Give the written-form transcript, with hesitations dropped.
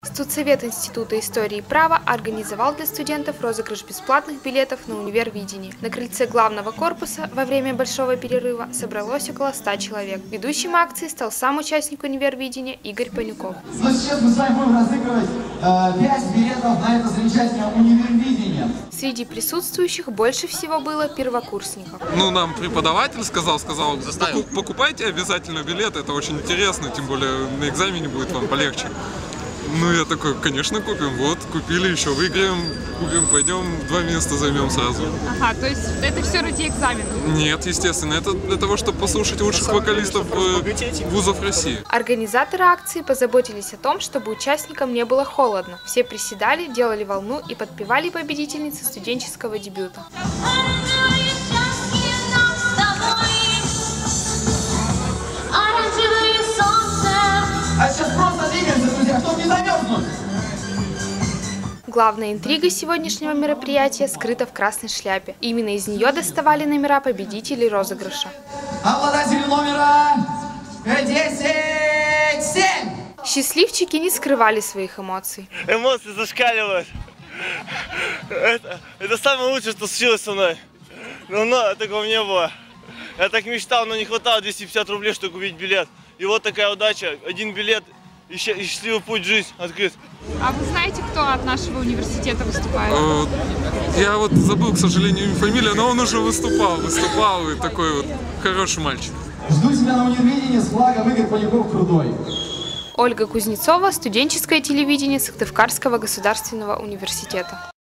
Студсовет Института истории и права организовал для студентов розыгрыш бесплатных билетов на универвидение. На крыльце главного корпуса во время большого перерыва собралось около 100 человек. Ведущим акции стал сам участник универвидения Игорь Панюков. Но сейчас мы с вами будем разыгрывать 5 билетов на это замечательное универвидение. Среди присутствующих больше всего было первокурсников. Нам преподаватель сказал, покупайте обязательно билеты, это очень интересно, тем более на экзамене будет вам полегче. Я такой, конечно, купим. Вот, купили, еще выиграем, купим, пойдем, 2 места займем сразу. Ага, то есть это все ради экзамена? Нет, естественно, это для того, чтобы послушать лучших вокалистов вузов России. Организаторы акции позаботились о том, чтобы участникам не было холодно. Все приседали, делали волну и подпевали победительнице студенческого дебюта. А сейчас просто двигаемся, друзья, чтобы не замерзнуть. Главная интрига сегодняшнего мероприятия скрыта в красной шляпе. Именно из нее доставали номера победителей розыгрыша. Обладатели номера 10-7. Счастливчики не скрывали своих эмоций. Эмоции зашкаливают. Это самое лучшее, что случилось со мной. Давно такого не было. Я так мечтал, но не хватало 250 рублей, чтобы купить билет. И вот такая удача. Один билет и счастливый путь в жизнь открыт. А вы знаете, кто от нашего университета выступает? Я вот забыл, к сожалению, фамилию, но он уже выступал и такой вот хороший мальчик. Жду тебя на универвидении с флагом Игорь Панюков Крудой. Ольга Кузнецова, студенческое телевидение Сыктывкарского государственного университета.